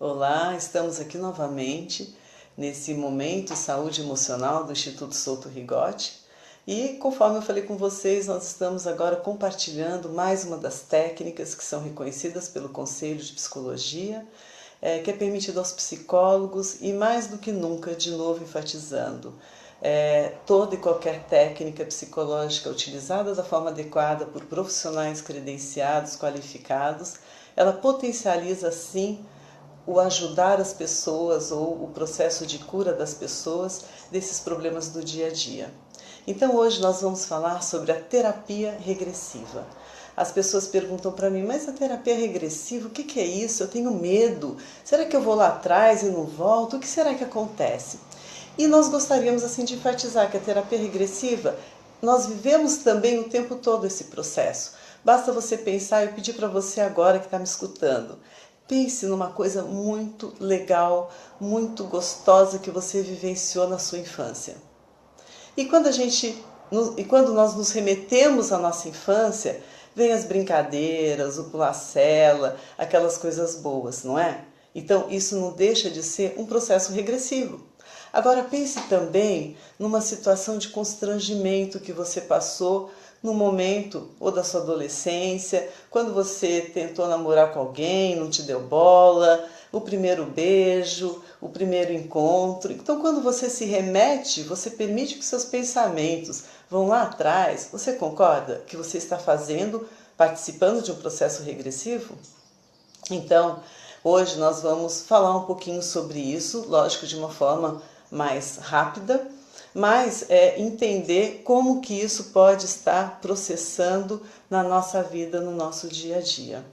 Olá, estamos aqui novamente nesse momento Saúde Emocional do Instituto Souto Rigotti e conforme eu falei com vocês, nós estamos agora compartilhando mais uma das técnicas que são reconhecidas pelo Conselho de Psicologia, que é permitido aos psicólogos e mais do que nunca, de novo enfatizando, toda e qualquer técnica psicológica utilizada da forma adequada por profissionais credenciados, qualificados, ela potencializa sim o ajudar as pessoas ou o processo de cura das pessoas desses problemas do dia a dia. Então hoje nós vamos falar sobre a terapia regressiva. As pessoas perguntam para mim, mas a terapia regressiva, o que é isso? Eu tenho medo. Será que eu vou lá atrás e não volto? O que será que acontece? E nós gostaríamos assim de enfatizar que a terapia regressiva, nós vivemos também o tempo todo esse processo. Basta você pensar, eu pedi para você agora que está me escutando, pense numa coisa muito legal, muito gostosa que você vivenciou na sua infância. E quando nós nos remetemos à nossa infância, vem as brincadeiras, o pular-sela, aquelas coisas boas, não é? Então isso não deixa de ser um processo regressivo. Agora pense também numa situação de constrangimento que você passou no momento ou da sua adolescência, quando você tentou namorar com alguém, não te deu bola, o primeiro beijo, o primeiro encontro. Então quando você se remete, você permite que seus pensamentos vão lá atrás. Você concorda que você está participando de um processo regressivo? Então, hoje nós vamos falar um pouquinho sobre isso, lógico, de uma forma mais rápida, mas entender como que isso pode estar processando na nossa vida, no nosso dia a dia.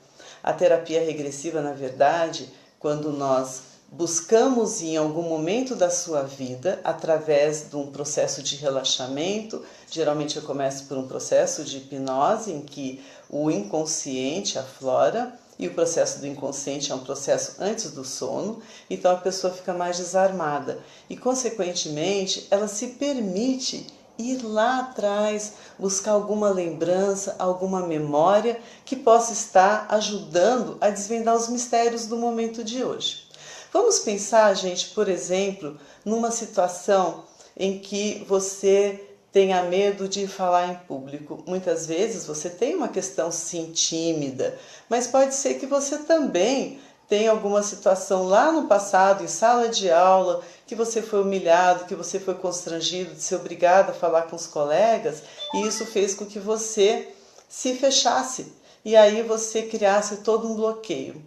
A terapia regressiva, na verdade, quando nós buscamos em algum momento da sua vida, através de um processo de relaxamento, geralmente eu começo por um processo de hipnose, em que o inconsciente aflora, e o processo do inconsciente é um processo antes do sono, então a pessoa fica mais desarmada e, consequentemente, ela se permite ir lá atrás, buscar alguma lembrança, alguma memória que possa estar ajudando a desvendar os mistérios do momento de hoje. Vamos pensar, gente, por exemplo, numa situação em que você tenha medo de falar em público. Muitas vezes você tem uma questão sim tímida, mas pode ser que você também tenha alguma situação lá no passado, em sala de aula, que você foi humilhado, que você foi constrangido de ser obrigado a falar com os colegas, e isso fez com que você se fechasse, e aí você criasse todo um bloqueio.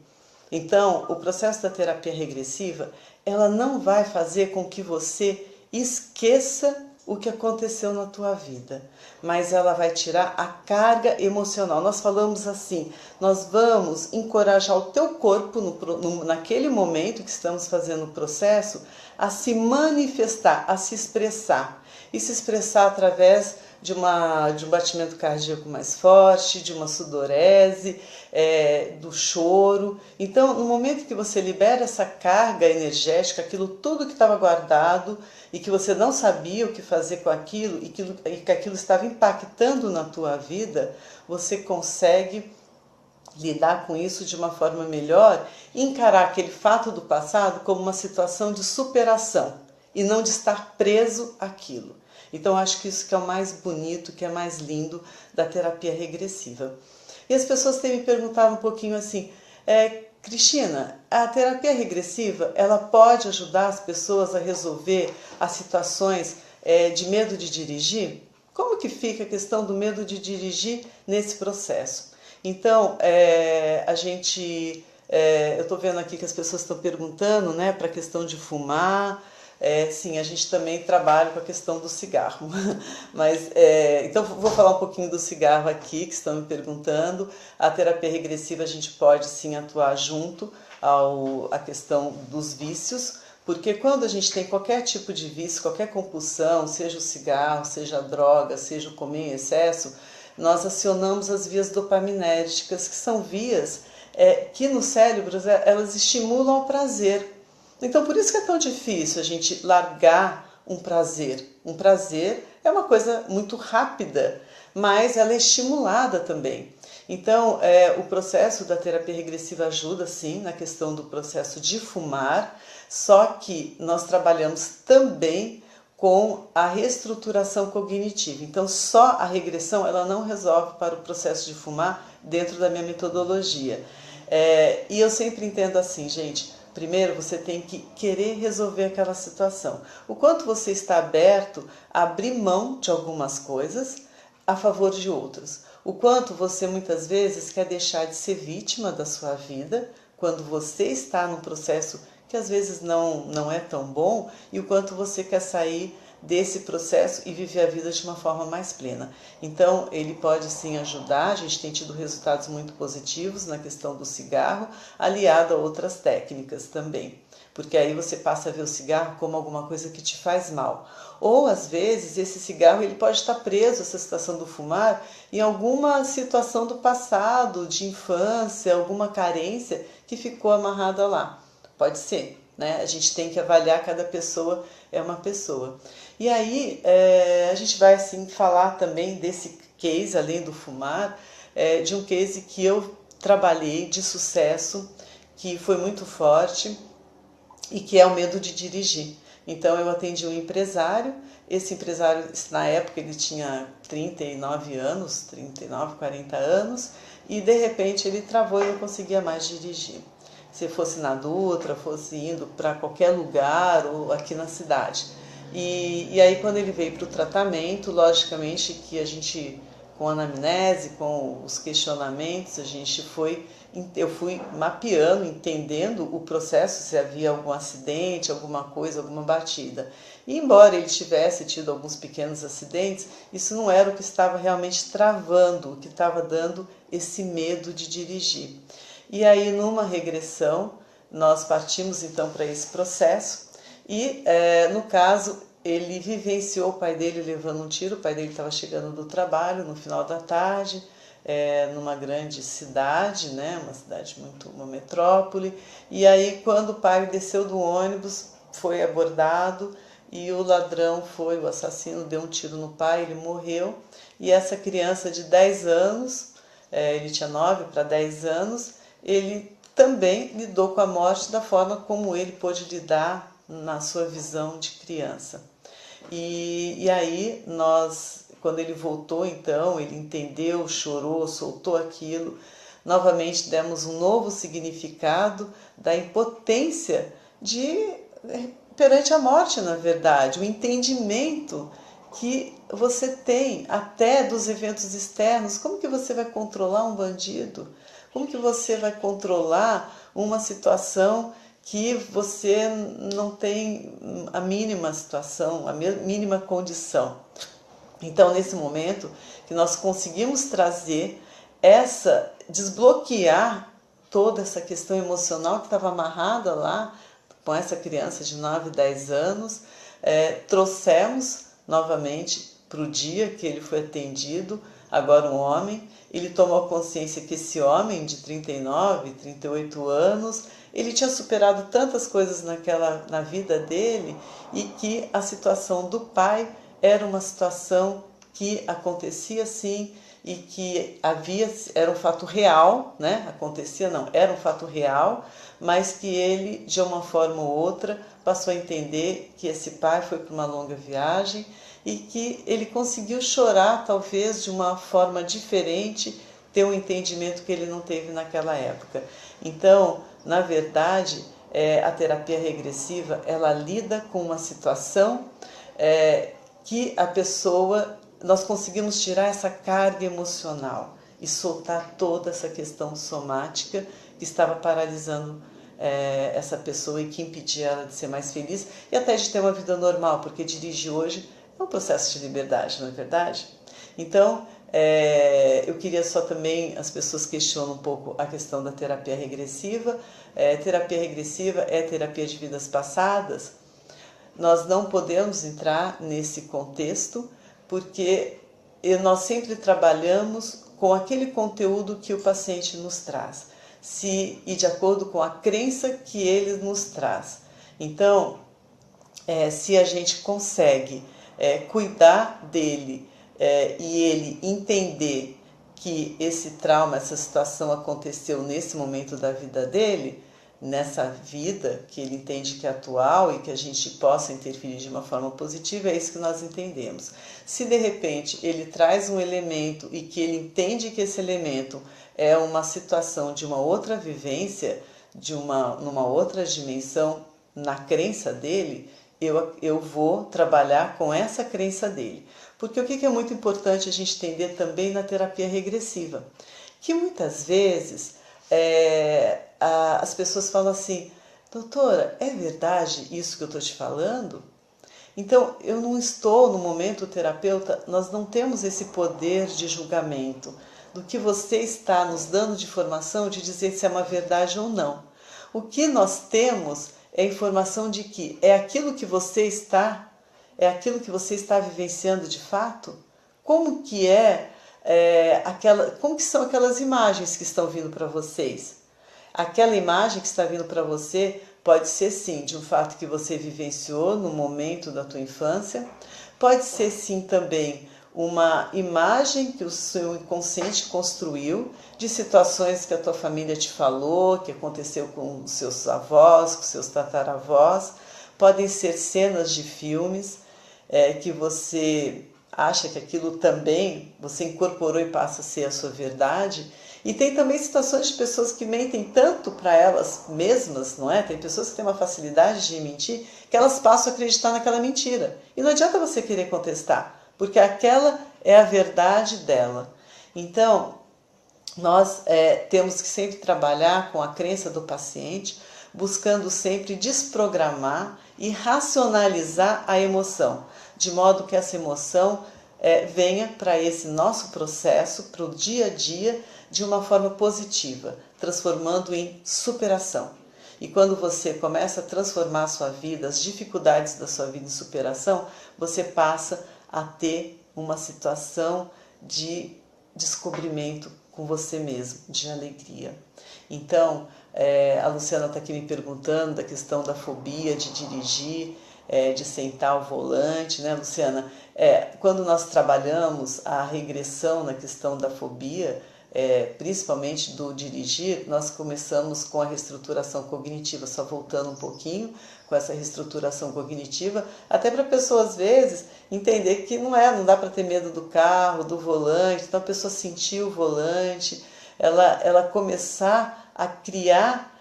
Então, o processo da terapia regressiva, ela não vai fazer com que você esqueça o que aconteceu na tua vida, mas ela vai tirar a carga emocional. Nós falamos assim, nós vamos encorajar o teu corpo naquele momento que estamos fazendo o processo a se manifestar, a se expressar, e se expressar através de um batimento cardíaco mais forte, de uma sudorese, do choro. Então, no momento que você libera essa carga energética, aquilo tudo que estava guardado e que você não sabia o que fazer com aquilo e que aquilo estava impactando na tua vida, você consegue lidar com isso de uma forma melhor e encarar aquele fato do passado como uma situação de superação e não de estar preso àquilo. Então, acho que isso que é o mais bonito, que é mais lindo da terapia regressiva. E as pessoas têm me perguntado um pouquinho assim, Cristina, a terapia regressiva, ela pode ajudar as pessoas a resolver as situações de medo de dirigir? Como que fica a questão do medo de dirigir nesse processo? Então, eu estou vendo aqui que as pessoas estão perguntando, né, para a questão de fumar. Sim, a gente também trabalha com a questão do cigarro, mas então vou falar um pouquinho do cigarro aqui, que estão me perguntando. A terapia regressiva a gente pode sim atuar junto à questão dos vícios, porque quando a gente tem qualquer tipo de vício, qualquer compulsão, seja o cigarro, seja a droga, seja o comer em excesso, nós acionamos as vias dopaminérgicas, que são vias que no cérebro elas estimulam o prazer. Então, por isso que é tão difícil a gente largar um prazer. Um prazer é uma coisa muito rápida, mas ela é estimulada também. Então, o processo da terapia regressiva ajuda, sim, na questão do processo de fumar, só que nós trabalhamos também com a reestruturação cognitiva. Então, só a regressão ela não resolve para o processo de fumar dentro da minha metodologia. E eu sempre entendo assim, gente, primeiro você tem que querer resolver aquela situação. O quanto você está aberto a abrir mão de algumas coisas a favor de outras. O quanto você muitas vezes quer deixar de ser vítima da sua vida quando você está num processo que às vezes não é tão bom, e o quanto você quer sair desse processo e viver a vida de uma forma mais plena. Então, ele pode sim ajudar, a gente tem tido resultados muito positivos na questão do cigarro, aliado a outras técnicas também. Porque aí você passa a ver o cigarro como alguma coisa que te faz mal. Ou, às vezes, esse cigarro ele pode estar preso, essa situação do fumar, em alguma situação do passado, de infância, alguma carência que ficou amarrada lá. Pode ser, né? A gente tem que avaliar, cada pessoa é uma pessoa. E aí, a gente vai assim, falar também desse case, além do fumar, de um case que eu trabalhei de sucesso, que foi muito forte, e que é o medo de dirigir. Então eu atendi um empresário, esse empresário na época ele tinha 39 anos, 39, 40 anos, e de repente ele travou e não conseguia mais dirigir. Se fosse na Dutra, fosse indo para qualquer lugar ou aqui na cidade. E aí quando ele veio para o tratamento, logicamente que a gente, com a anamnese, com os questionamentos, eu fui mapeando, entendendo o processo, se havia algum acidente, alguma coisa, alguma batida. E embora ele tivesse tido alguns pequenos acidentes, isso não era o que estava realmente travando, o que estava dando esse medo de dirigir. E aí, numa regressão, nós partimos então para esse processo e, no caso, ele vivenciou o pai dele levando um tiro. O pai dele estava chegando do trabalho no final da tarde, numa grande cidade, né, uma metrópole, e aí quando o pai desceu do ônibus, foi abordado e o assassino deu um tiro no pai, ele morreu, e essa criança de 10 anos, ele tinha 9 para 10 anos, ele também lidou com a morte da forma como ele pôde lidar na sua visão de criança. E aí quando ele voltou, então, ele entendeu, chorou, soltou aquilo, novamente demos um novo significado da impotência perante a morte, na verdade, o entendimento que você tem até dos eventos externos. Como que você vai controlar um bandido? Como que você vai controlar uma situação que você não tem a mínima situação, a mínima condição? Então, nesse momento que nós conseguimos desbloquear toda essa questão emocional que estava amarrada lá com essa criança de 9, 10 anos, trouxemos novamente para o dia que ele foi atendido, agora um homem. Ele tomou consciência que esse homem de 39, 38 anos, ele tinha superado tantas coisas na vida dele, e que a situação do pai era uma situação que acontecia sim, e que era um fato real, né? Era um fato real, mas que ele, de uma forma ou outra, passou a entender que esse pai foi para uma longa viagem e que ele conseguiu chorar, talvez de uma forma diferente, ter um entendimento que ele não teve naquela época. Então, na verdade, a terapia regressiva, ela lida com uma situação que nós conseguimos tirar essa carga emocional e soltar toda essa questão somática que estava paralisando essa pessoa e que impedia ela de ser mais feliz e até de ter uma vida normal, porque dirigir hoje é um processo de liberdade, não é verdade? Então, eu queria só também, as pessoas questionam um pouco a questão da terapia regressiva. Terapia regressiva é terapia de vidas passadas. Nós não podemos entrar nesse contexto, porque nós sempre trabalhamos com aquele conteúdo que o paciente nos traz, e de acordo com a crença que ele nos traz. Então, se a gente consegue cuidar dele e ele entender que esse trauma, essa situação aconteceu nesse momento da vida dele, nessa vida que ele entende que é atual e que a gente possa interferir de uma forma positiva, é isso que nós entendemos. Se de repente ele traz um elemento e que ele entende que esse elemento é uma situação de uma outra vivência, numa outra dimensão, na crença dele, eu vou trabalhar com essa crença dele. Porque o que é muito importante a gente entender também na terapia regressiva? Que muitas vezes as pessoas falam assim, doutora, é verdade isso que eu estou te falando? Então, eu não estou no momento terapeuta, nós não temos esse poder de julgamento do que você está nos dando de informação de dizer se é uma verdade ou não. O que nós temos é a informação de que é aquilo que você está vivenciando de fato? Como que como que são aquelas imagens que estão vindo para vocês? Aquela imagem que está vindo para você pode ser sim de um fato que você vivenciou no momento da tua infância, pode ser sim também uma imagem que o seu inconsciente construiu de situações que a tua família te falou, que aconteceu com os seus avós, com os seus tataravós, podem ser cenas de filmes que você acha que aquilo também você incorporou e passa a ser a sua verdade. E tem também situações de pessoas que mentem tanto para elas mesmas, não é? Tem pessoas que têm uma facilidade de mentir que elas passam a acreditar naquela mentira. E não adianta você querer contestar, porque aquela é a verdade dela. Então, nós temos que sempre trabalhar com a crença do paciente, buscando sempre desprogramar e racionalizar a emoção, de modo que essa emoção venha para esse nosso processo, para o dia a dia, de uma forma positiva, transformando em superação. E quando você começa a transformar a sua vida, as dificuldades da sua vida em superação, você passa a ter uma situação de descobrimento com você mesmo, de alegria. Então, a Luciana está aqui me perguntando da questão da fobia de dirigir, de sentar ao volante, né, Luciana? Quando nós trabalhamos a regressão na questão da fobia, principalmente do dirigir, nós começamos com a reestruturação cognitiva, só voltando um pouquinho com essa reestruturação cognitiva, até para a pessoa às vezes entender que não dá para ter medo do carro, do volante, então a pessoa sentir o volante, ela começar a criar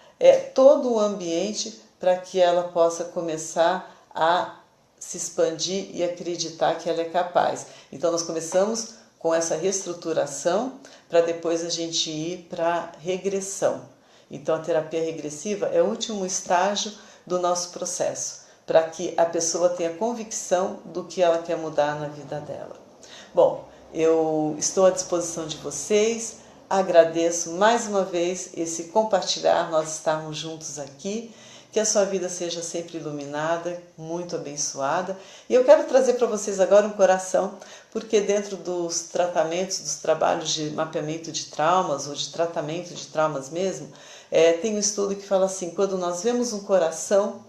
todo o ambiente para que ela possa começar a se expandir e acreditar que ela é capaz. Então nós começamos com essa reestruturação para depois a gente ir para a regressão. Então a terapia regressiva é o último estágio do nosso processo, para que a pessoa tenha convicção do que ela quer mudar na vida dela. Bom, eu estou à disposição de vocês, agradeço mais uma vez esse compartilhar, nós estarmos juntos aqui, que a sua vida seja sempre iluminada, muito abençoada. E eu quero trazer para vocês agora um coração, porque dentro dos tratamentos, dos trabalhos de mapeamento de traumas, ou de tratamento de traumas mesmo, tem um estudo que fala assim, quando nós vemos um coração,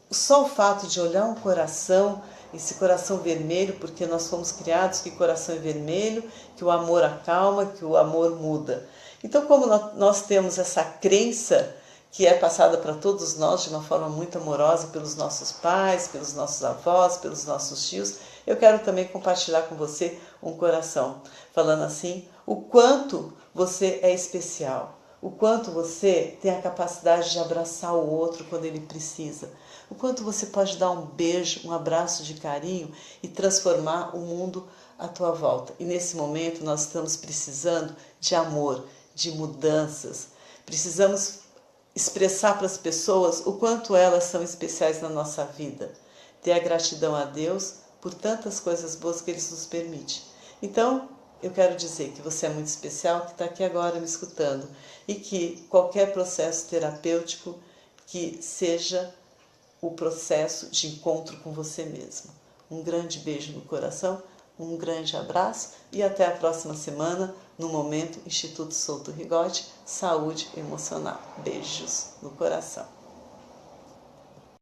só o fato de olhar um coração, esse coração vermelho, porque nós fomos criados que coração é vermelho, que o amor acalma, que o amor muda. Então, como nós temos essa crença que é passada para todos nós de uma forma muito amorosa pelos nossos pais, pelos nossos avós, pelos nossos tios, eu quero também compartilhar com você um coração, falando assim, o quanto você é especial, o quanto você tem a capacidade de abraçar o outro quando ele precisa, o quanto você pode dar um beijo, um abraço de carinho e transformar o mundo à tua volta. E nesse momento nós estamos precisando de amor, de mudanças, precisamos expressar para as pessoas o quanto elas são especiais na nossa vida. Ter a gratidão a Deus por tantas coisas boas que Ele nos permite. Então, eu quero dizer que você é muito especial, que está aqui agora me escutando, e que qualquer processo terapêutico que seja o processo de encontro com você mesmo. Um grande beijo no coração, um grande abraço e até a próxima semana no Momento Instituto Souto Rigotti, Saúde Emocional. Beijos no coração.